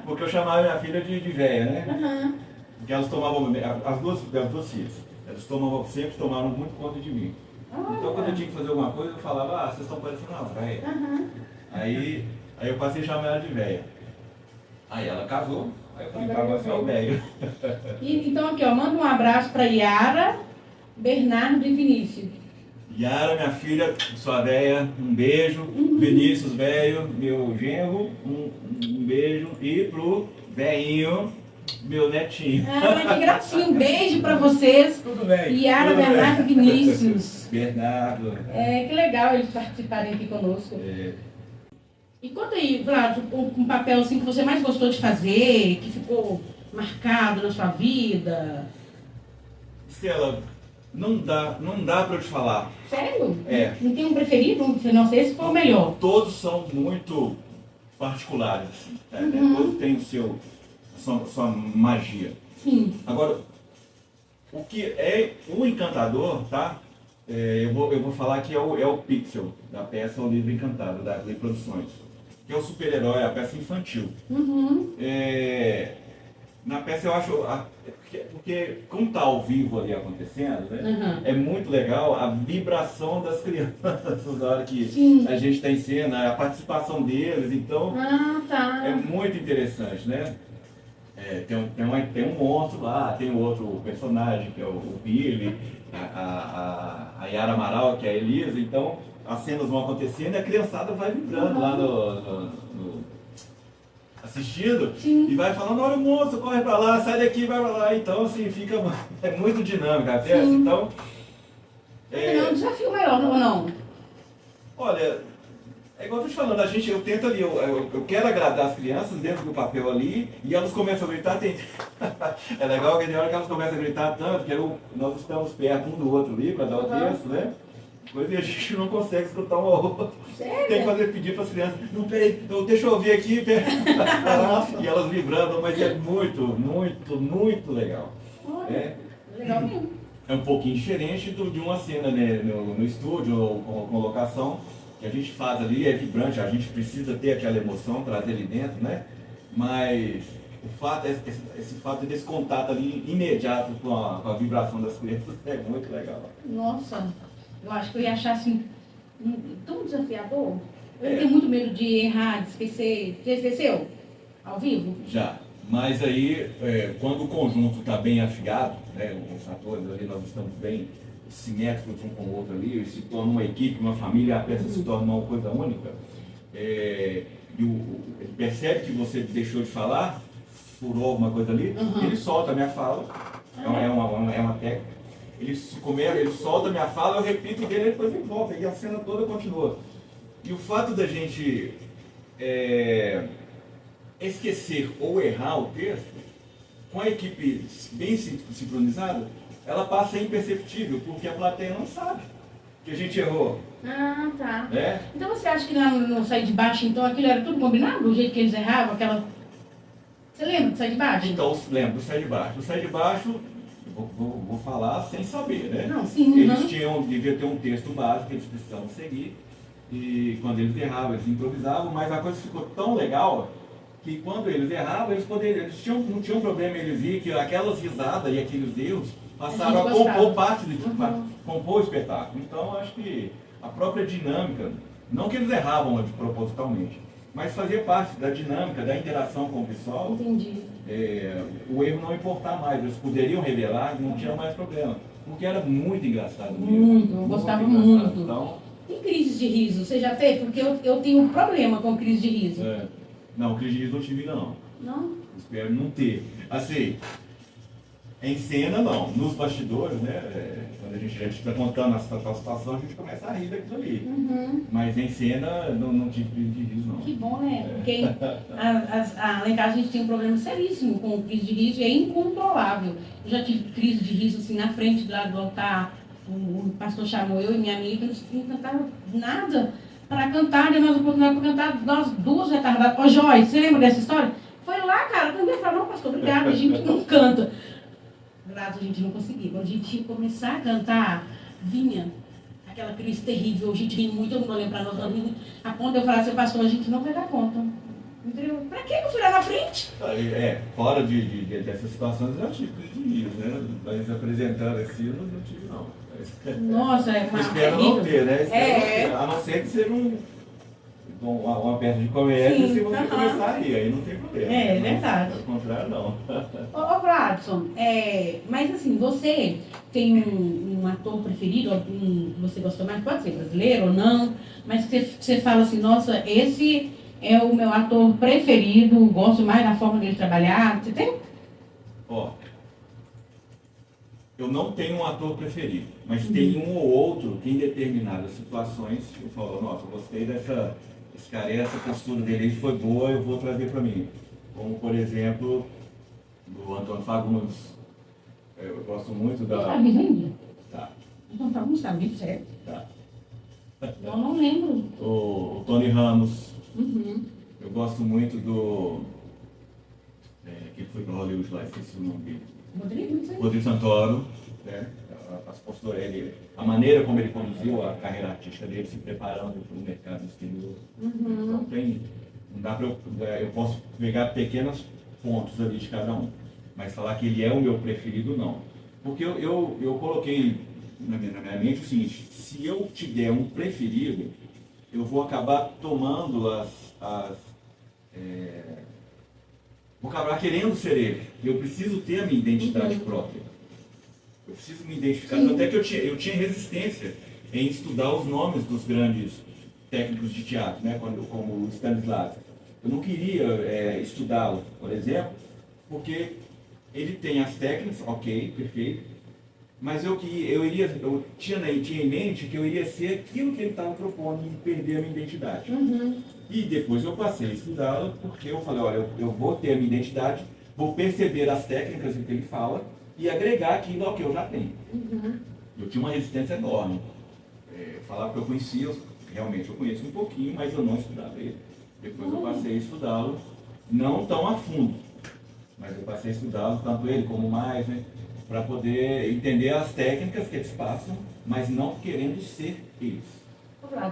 Porque eu chamava minha filha de velha, né? Porque elas tomavam, as duas filhas, elas sempre tomaram muito conta de mim. Então quando eu tinha que fazer alguma coisa, eu falava, vocês estão parecendo uma velha. Aí eu passei a chamar ela de velha. Aí ela casou, aí eu falei, agora você é o velho. Então aqui, ó, manda um abraço pra Yara, Bernardo e Vinícius. Yara, minha filha, sua véia, um beijo. Vinícius, velho, meu genro, um beijo. E pro velhinho, meu netinho. Que gracinha, um beijo pra vocês. Tudo bem. Yara, tudo Bernardo e bem. Vinícius. Bernardo. Que legal eles participarem aqui conosco. E conta aí, Vlad, um papel assim que você mais gostou de fazer, que ficou marcado na sua vida? Estela, não dá para eu te falar. Sério? É. Não tem um preferido? Não sei se foi o melhor. Todos são muito particulares, assim, né? Todos têm sua magia. Sim. Agora, o que é o encantador, tá? Eu vou falar que é o Pixel, da peça O Livro Encantado, da Play Produções. Que é o super-herói, a peça infantil. Na peça eu acho, porque como está ao vivo ali acontecendo, né, é muito legal a vibração das crianças na hora que a gente está em cena, a participação deles, então é muito interessante, né? Tem um monstro lá, tem o outro personagem que é o Billy, a Yara Amaral, que é a Elisa, então as cenas vão acontecendo e a criançada vai vibrando lá assistindo. Sim. E vai falando, olha o monstro, corre pra lá, sai daqui, vai pra lá. Então, assim, é muito dinâmica a peça. Então, É um desafio maior, ou não? Olha, é igual eu tô te falando, eu tento ali, eu quero agradar as crianças dentro do papel ali, e elas começam a gritar, é legal que tem hora que elas começam a gritar tanto, que nós estamos perto um do outro ali para dar o texto, né? Coisa que a gente não consegue escutar um ao outro. Sério? Tem que pedir para as crianças, não, peraí, deixa eu ouvir aqui, e elas vibrando, mas é muito, muito, muito legal. Legal mesmo. É um pouquinho diferente de uma cena, né, no estúdio ou com locação, que a gente faz ali, é vibrante, a gente precisa ter aquela emoção, trazer ali dentro, né? Mas esse fato desse contato ali imediato com a vibração das crianças é muito legal. Nossa, eu acho que eu ia achar assim tão desafiador. Eu tenho muito medo de errar, de esquecer. Já esqueceu? Ao vivo? Já. Mas aí, quando o conjunto está bem afiado, né, os atores ali, nós estamos bem simétricos um com o outro ali, se torna uma equipe, uma família, a peça se torna uma coisa única. Ele percebe que você deixou de falar, furou alguma coisa ali, ele solta a minha fala, é uma técnica. Ele solta a minha fala, eu repito dele, depois ele volta, e a cena toda continua. E o fato da gente esquecer ou errar o texto, com a equipe bem sincronizada, ela passa imperceptível, porque a plateia não sabe que a gente errou. Ah, tá. Né? Então você acha que no Sai de Baixo, então, aquilo era tudo combinado? O jeito que eles erravam, aquela... Você lembra do Sai de Baixo? Então, lembro do Sai de Baixo. Do Sai de Baixo, vou falar sem saber, né? Não, sim. Eles deviam ter um texto básico que eles precisavam seguir, e quando eles erravam, eles improvisavam, mas a coisa ficou tão legal que quando eles erravam, não tinham problema, eles viam que aquelas risadas e aqueles erros passaram a compor parte compor o espetáculo. Então, acho que a própria dinâmica, não que eles erravam propositalmente, mas fazia parte da dinâmica, da interação com o pessoal. Entendi. O erro não importar mais, eles poderiam revelar, não tinha mais problema, porque era muito engraçado mesmo. Muito, eu gostava muito. Então, e crise de riso, você já teve? Porque eu tenho um problema com crise de riso. Não, crise de riso não tive ainda não. Não? Espero não ter. Assim, em cena não, nos bastidores, né? Quando a gente está contando a situação, a gente começa a rir daquilo ali. Mas em cena não tive crise de riso não. Que bom, né? Porque lá em casa a gente tem um problema seríssimo com crise de riso e é incontrolável. Eu já tive crise de riso assim na frente do altar. O pastor chamou eu e minha amiga, não cantaram nada para cantar, e nós oportunidade para cantar, nós duas retardadas. Ô Joyce, você lembra dessa história? Foi lá, cara, quando eu falei, não, pastor, obrigado, a gente não canta. Graças a gente não conseguia. Quando a gente ia começar a cantar, vinha aquela crise terrível, a gente ria muito, eu não vou lembrar nós rindo, a ponto de eu falar assim, pastor, a gente não vai dar conta. Entendeu? Pra que eu fui lá na frente? Fora dessas situações, eu já tive crise de riso, né? Mas apresentando esse eu não tive não. Nossa, é uma espero não ter, né? A não ser que seja uma peça de comédia, se você começar a rir, aí não tem problema. É verdade. Ao contrário, não. Ô Vladson, mas assim, você tem um ator preferido, algum que você gosta mais? Pode ser brasileiro ou não, mas que você fala assim, nossa, esse é o meu ator preferido, gosto mais da forma dele trabalhar. Você tem? Eu não tenho um ator preferido, mas tem um ou outro que em determinadas situações eu falo, nossa, eu gostei desse cara, essa postura dele foi boa, eu vou trazer para mim. Como, por exemplo, do Antônio Fagundes. Eu gosto muito Ele tá da... vivo ainda? Tá, Então tá, não está vivo, sério? tá. Eu não lembro. O Tony Ramos. Uhum. Eu gosto muito do... que foi para Hollywood lá, esqueci o nome dele. Rodrigo, não sei. Rodrigo Santoro, né? As posturas, a maneira como ele conduziu a carreira artística dele, se preparando para o mercado exterior. Então tem, não dá para eu posso pegar pequenos pontos ali de cada um, mas falar que ele é o meu preferido, não. Porque eu coloquei na minha mente o seguinte: se eu tiver um preferido, eu vou acabar tomando vou acabar querendo ser ele. Eu preciso ter a minha identidade própria. Eu preciso me identificar. Até que eu tinha resistência em estudar os nomes dos grandes técnicos de teatro, né? Como o Stanislavski. Eu não queria estudá-lo, por exemplo, porque ele tem as técnicas, ok, perfeito, mas eu tinha em mente que eu iria ser aquilo que ele estava propondo e perder a minha identidade. E depois eu passei a estudá-lo porque eu falei, olha, eu vou ter a minha identidade, vou perceber as técnicas que ele fala e agregar aquilo ao que eu já tenho. Eu tinha uma resistência enorme. Falar que eu conhecia, realmente eu conheço um pouquinho, mas eu não estudava ele. Depois eu passei a estudá-lo, não tão a fundo, mas eu passei a estudá-lo, tanto ele como mais, né, para poder entender as técnicas que eles passam, mas não querendo ser eles.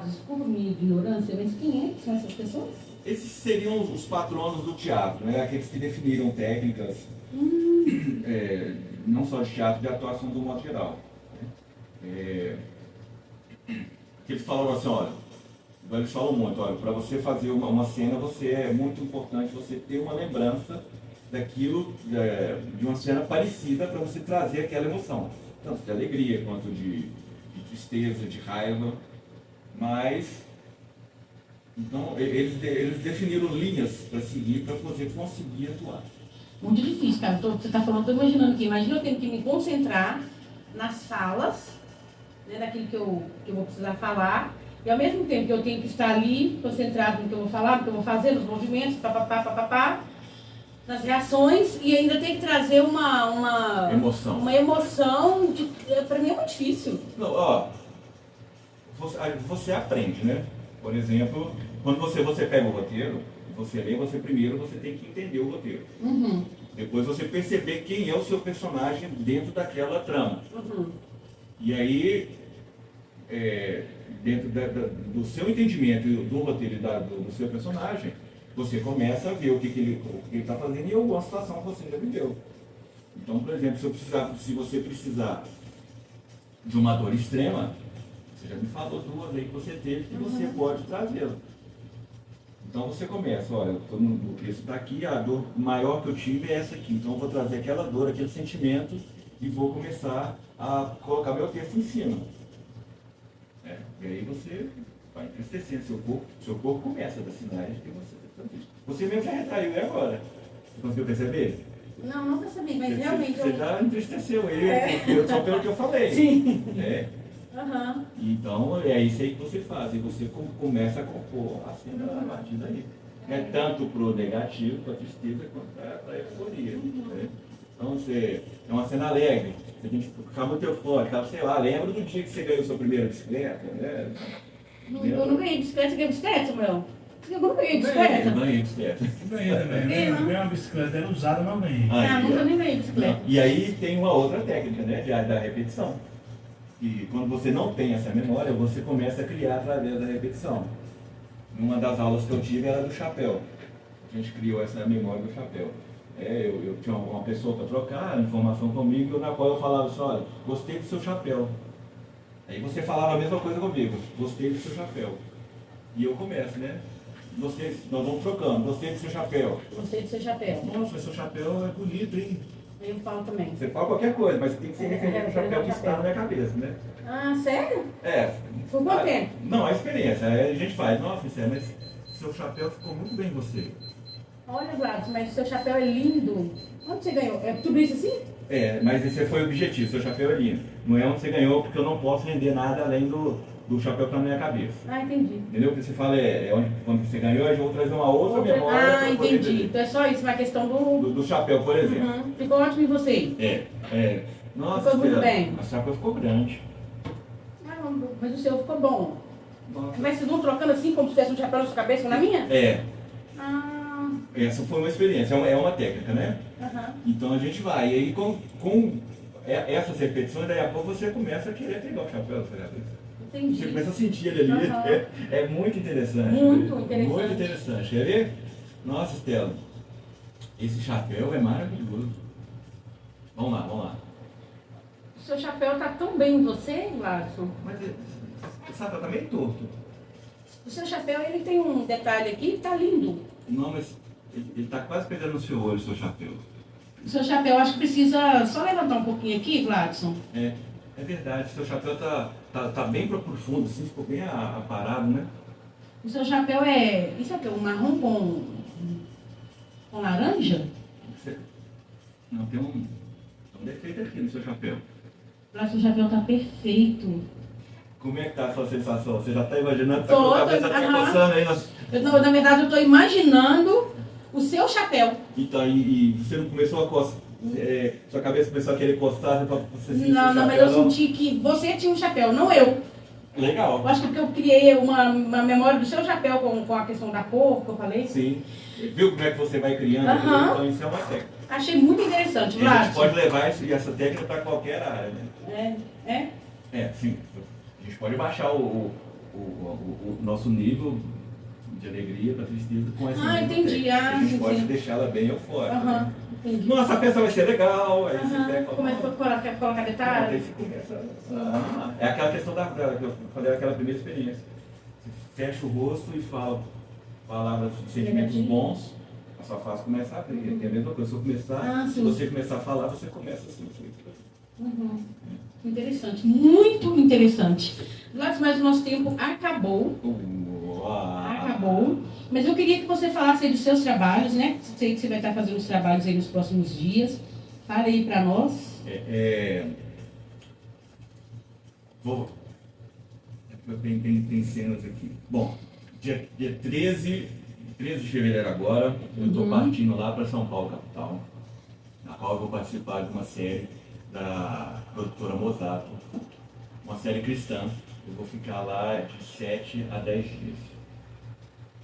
Desculpa minha ignorância, mas quem é que são essas pessoas? Esses seriam os patronos do teatro, né? Aqueles que definiram técnicas, não só de teatro, de atuação do modo geral. Eles falaram assim, olha, eles falam muito, olha, para você fazer uma cena, é muito importante você ter uma lembrança daquilo, de uma cena parecida, para você trazer aquela emoção, tanto de alegria quanto de tristeza, de raiva. Mas, então, eles definiram linhas para seguir para você conseguir atuar. Muito difícil, cara. Você está falando, estou imaginando aqui. Imagina eu tendo que me concentrar nas falas, né, daquilo que eu vou precisar falar, e ao mesmo tempo que eu tenho que estar ali, concentrado no que eu vou falar, no que eu vou fazer, nos movimentos, papapá, nas reações, e ainda tem que trazer uma emoção. Uma emoção, para mim é muito difícil. Não, ó, você aprende, né? Por exemplo, quando você pega o roteiro, você lê, primeiro você tem que entender o roteiro. Depois você perceber quem é o seu personagem dentro daquela trama. E aí, dentro do seu entendimento do roteiro e do seu personagem, você começa a ver o que ele está fazendo e alguma situação que você já viveu. Então, por exemplo, se você precisar de uma dor extrema, você já me falou duas aí que você teve, que você pode trazê-la. Então você começa, olha, o texto está aqui, a dor maior que eu tive é essa aqui. Então eu vou trazer aquela dor, aquele sentimento e vou começar a colocar meu texto em cima. E aí você vai entristecendo seu corpo começa a dar sinais que você está triste. Você mesmo já retraiu agora. Você conseguiu perceber? Não percebi, mas realmente... Você já entristeceu ele, só pelo que eu falei. Sim. Então, é isso aí que você faz. E você começa a compor a cena a partir daí. Tanto para o negativo, para a tristeza, quanto para a euforia. Então, é uma cena alegre. Você tem que ficar muito eufórico. Sei lá, lembra do dia que você ganhou sua primeira bicicleta? Né? Eu não ganhei bicicleta, você ganhou bicicleta, meu? Eu não ganhei bicicleta. Eu ganhei bicicleta. Eu ganhei também. Eu ganhei uma bicicleta, era usada, mas eu ganhei. Nunca nem ganhei bicicleta. E aí tem uma outra técnica, né? Da repetição. E quando você não tem essa memória, você começa a criar através da repetição. Uma das aulas que eu tive era do chapéu. A gente criou essa memória do chapéu. Eu tinha uma pessoa para trocar informação comigo, na qual eu falava assim, olha, gostei do seu chapéu. Aí você falava a mesma coisa comigo, gostei do seu chapéu. E eu começo, né? Nós vamos trocando, gostei do seu chapéu. Gostei do seu chapéu. Nossa, seu chapéu é bonito, hein? Eu falo também. Você fala qualquer coisa, mas tem que ser referente ao chapéu que está na minha cabeça, né? Sério? Foi quanto tempo? Não, a experiência. A gente faz, nossa, mas seu chapéu ficou muito bem em você. Olha, Gladys, mas seu chapéu é lindo. Onde você ganhou? É tudo isso assim? Mas esse foi o objetivo, seu chapéu é lindo. Não é onde você ganhou, porque eu não posso vender nada além do chapéu tá na minha cabeça. Ah, entendi. Entendeu? O que você fala onde, quando você ganhou, eu vou trazer uma outra memória. Ah, entendi. Então é só isso, uma questão do chapéu, por exemplo. Uhum. Ficou ótimo em você? Nossa, ficou muito bem. A chapéu ficou grande. Ah, mas o seu ficou bom. Nossa. Mas vocês vão trocando assim, como se tivesse um chapéu na sua cabeça, na minha? Ah. Essa foi uma experiência, é uma técnica, né? Uhum. Então a gente vai. E aí com essas repetições, daí a pouco você começa a querer pegar o chapéu da sua cabeça. Entendi. Você começa a sentir ele ali. Uhum. É muito interessante. Muito interessante. Muito interessante. Quer ver? Nossa, Estela, esse chapéu é maravilhoso. Vamos lá. O seu chapéu tá tão bem em você, Gladson. Mas esse chapéu tá meio torto. O seu chapéu, ele tem um detalhe aqui que tá lindo. Não, mas ele tá quase pegando no seu olho, o seu chapéu. O seu chapéu, acho que precisa só levantar um pouquinho aqui, Gladson. É verdade. Seu chapéu tá bem profundo, assim, ficou bem aparado, né? O seu chapéu isso aqui é um marrom com laranja? Não, tem um defeito aqui no seu chapéu. Gladson, o chapéu tá perfeito. Como é que tá a sua sensação? Você já tá imaginando? Tô, A cabeça tá coçando aí? Na verdade, eu tô imaginando o seu chapéu. Então, e você não começou a coçar? Sua cabeça começou a querer coçar pra você sentir Não, o chapéu, mas eu senti que você tinha um chapéu, não eu. Legal. Eu acho que porque eu criei uma memória do seu chapéu com a questão da cor que eu falei. Sim. Viu como é que você vai criando? Aham. Então isso é uma técnica. Achei muito interessante, E a gente Vlad. pode levar essa técnica para qualquer área, né? Sim. A gente pode baixar o nosso nível de alegria para tristeza com essa mesma entendi. técnica. A gente pode sim. deixá-la bem eufórica. Aham, Né? entendi. Nossa, a festa vai ser legal. Aí você pega, Começa a colocar Aí detalhes. você começa. É aquela questão que eu falei, aquela primeira experiência. Você fecha o rosto e fala palavras, sentimentos bons, a sua face começa a abrir. É a mesma coisa. Se você começar a falar, você começa a sentir. Interessante, muito interessante. Gladson, mas o nosso tempo acabou. Acabou. Mas eu queria que você falasse aí dos seus trabalhos, né? Sei que você vai estar fazendo os trabalhos aí nos próximos dias. Fala aí pra nós. Tem cenas aqui. Bom, dia 13 de fevereiro agora, eu estou partindo lá para São Paulo, capital, na qual eu vou participar de uma série da produtora Mosato, uma série cristã. Eu vou ficar lá de 7 a 10 dias.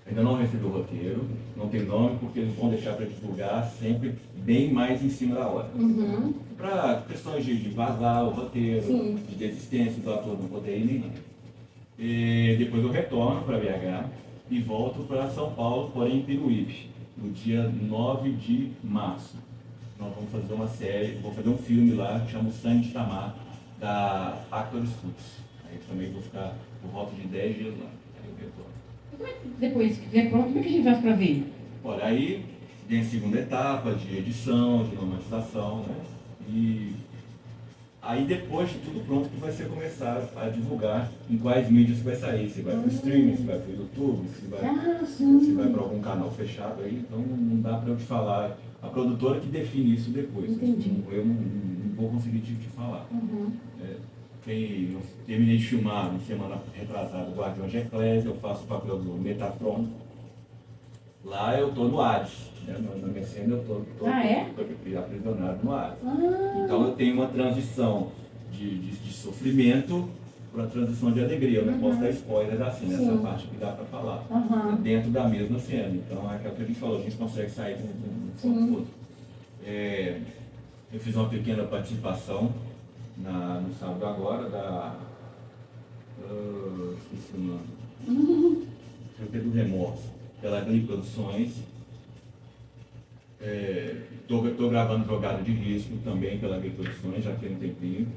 Ainda não recebi o roteiro, não tem nome, porque eles vão deixar para divulgar sempre bem mais em cima da hora. Para questões de vazar o roteiro, de desistência do ator não poder ir nem nada. E depois eu retorno para BH e volto para São Paulo, porém em Peruíbe, no dia 9 de março. Nós vamos fazer uma série, vou fazer um filme lá que chama O Sangue de Tamar, da Actor Studios. Aí também vou ficar por volta de 10 dias lá. Aí eu retorno. Depois que vier pronto, como é que a gente faz para ver? Olha, aí tem a segunda etapa de edição, de normatização, né? E aí depois de tudo pronto que vai ser começar a divulgar em quais mídias vai sair. Se vai para o streaming, se vai para o YouTube, se vai para algum canal fechado aí, então não dá para eu te falar. A produtora que define isso depois. Eu não vou conseguir te falar. Eu terminei de filmar na semana retrasada o Guardiões de Eclésia, eu faço o papel do Metatron. Lá eu estou no Hades, né? Na minha cena eu estou aprisionado no Hades. Então eu tenho uma transição de sofrimento para a transição de alegria. Eu não posso dar spoiler da cena, essa parte que dá para falar. Dentro da mesma cena. Então é aquilo que a gente falou, a gente consegue sair de um todo. Eu fiz uma pequena participação no sábado agora da. Esqueci o nome. Do Remorso, pela Glee Produções. Estou gravando Drogado de Risco também pela Glee Produções, já tem um tempinho.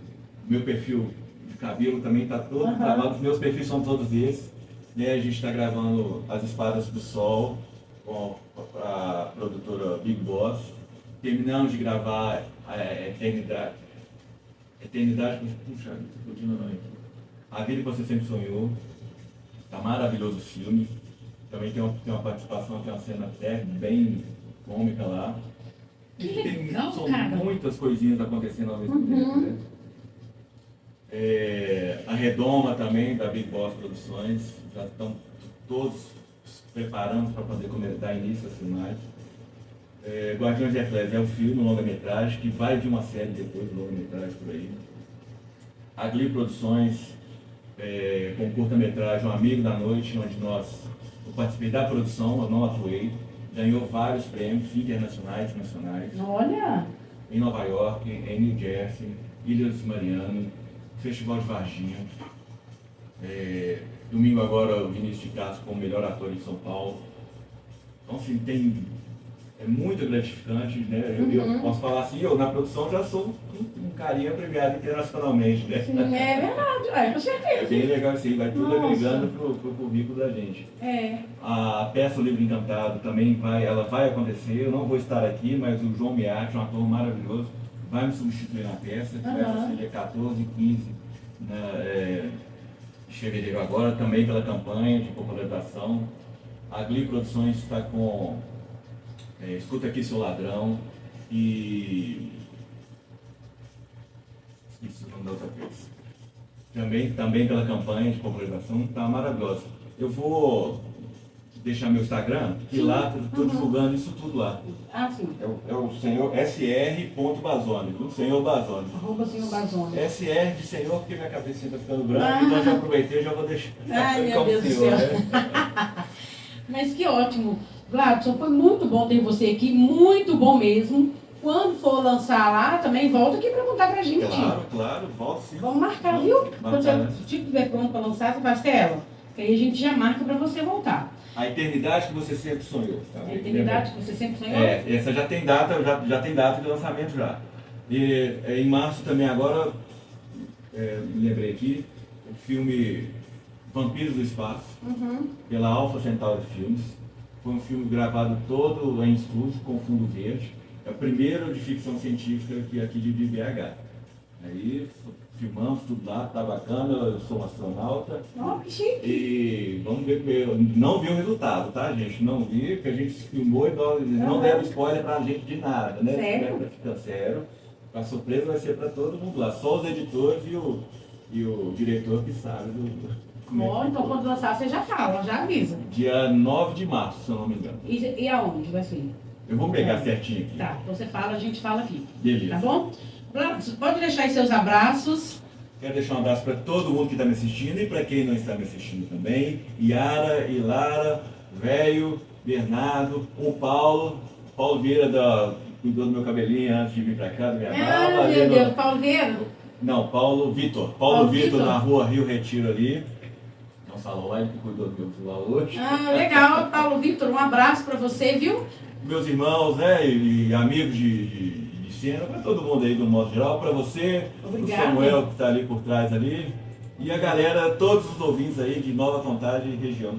Meu perfil de cabelo também está todo gravado, os meus perfis são todos esses. Né? A gente está gravando As Espadas do Sol com a produtora Big Boss. Terminamos de gravar Eternidade. Puxa, estou fugindo o nome aqui. A Vida que Você Sempre Sonhou. Está maravilhoso o filme. Também tem uma participação, tem uma cena até bem cômica lá. Que legal, cara. Muitas coisinhas acontecendo ao mesmo tempo, né? A Redoma também, da Big Boss Produções, já estão todos se preparando para poder dar início às filmagens. Guardiões da Eclésia é o filme, um longa-metragem, que vai de uma série depois de longa-metragem por aí. A Glee Produções, com curta-metragem Um Amigo da Noite, onde eu participei da produção, eu não atuei, ganhou vários prêmios internacionais e nacionais. Olha! Em Nova York, em New Jersey, Ilhas Mariana, Festival de Varginha. Domingo agora o Vinícius de Castro como melhor ator em São Paulo. Então assim, é muito gratificante, né? Eu posso falar assim, eu na produção já sou um carinha premiado internacionalmente, né? Sim, é verdade, com certeza. É bem legal assim, vai tudo agregando pro currículo da gente. A peça O Livro Encantado também ela vai acontecer, eu não vou estar aqui, mas o João Miatti, um ator maravilhoso, vai me substituir na peça, que vai acontecer dia 14 e 15 de fevereiro agora, também pela campanha de popularização. A Glee Produções está com Escuta Aqui Seu Ladrão e... esqueci o nome da outra peça. Também pela campanha de popularização, está maravilhosa. Eu vou deixar meu Instagram, que lá estou divulgando isso tudo lá. Ah, sim. É o senhor sr.bazone, o senhor Bazone. Arroba senhor Bazone. SR de senhor, porque minha cabecinha está ficando branca, então já aproveitei e já vou deixar. Ai, meu como Deus senhor, do céu. Mas que ótimo. Gladson, foi muito bom ter você aqui, muito bom mesmo. Quando for lançar lá, também volta aqui para contar pra gente. Claro, volto sim. Vamos marcar, viu? Quando você estiver pronto para lançar, você faz tela. Que aí a gente já marca para você voltar. A Eternidade que você sempre sonhou. Tá? A Eternidade que você sempre sonhou? Essa já tem data, já tem data de lançamento já. E em março também agora, me lembrei aqui, o filme Vampiros do Espaço, pela Alpha Centauri Filmes. Foi um filme gravado todo em estúdio, com fundo verde. É o primeiro de ficção científica aqui de BH. Aí filmamos tudo lá, tá bacana, eu sou um astronauta. Oh, que chique! E vamos ver, não vi o resultado, tá, gente? Não vi, porque a gente filmou e não deram spoiler pra gente de nada, né? Sério? Pra ficar sério. A surpresa vai ser pra todo mundo lá, só os editores e o diretor que sabe Bom, então quando lançar você já fala, já avisa. Dia 9 de março, se eu não me engano. E aonde vai ser? Eu vou pegar certinho aqui. Tá, você fala, a gente fala aqui. Beleza. Tá bom? Pode deixar aí seus abraços. Quero deixar um abraço para todo mundo que está me assistindo e para quem não está me assistindo também. Yara, Ilara, Velho, Bernardo, o Paulo Vieira, cuidou do meu cabelinho antes de vir para cá, do minha barba. Meu Deus, Paulo Vieira? Não, Paulo Vitor. Paulo Vitor, na rua Rio Retiro ali. É um salão lá, ele que cuidou do meu celular hoje. Legal, Paulo Vitor, um abraço para você, viu? Meus irmãos, né, e amigos de cena, para todo mundo aí, do modo geral, para você, o Samuel que está ali por trás ali, e a galera, todos os ouvintes aí de Nova Contagem e região.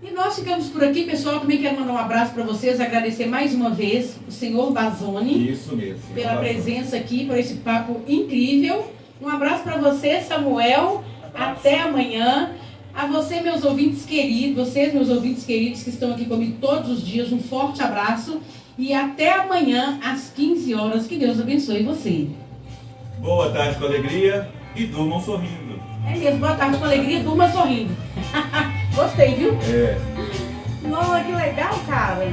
E nós ficamos por aqui, pessoal. Também quero mandar um abraço para vocês, agradecer mais uma vez o senhor Bazone. Isso mesmo. Pela presença aqui, por esse papo incrível. Um abraço para você, Samuel. Até amanhã. A você, meus ouvintes queridos, vocês, meus ouvintes queridos que estão aqui comigo todos os dias, um forte abraço. E até amanhã, às 15 horas. Que Deus abençoe você. Boa tarde com alegria e durmam sorrindo. É mesmo, boa tarde com alegria, durma sorrindo. Gostei, viu? É. Nossa, que legal, cara.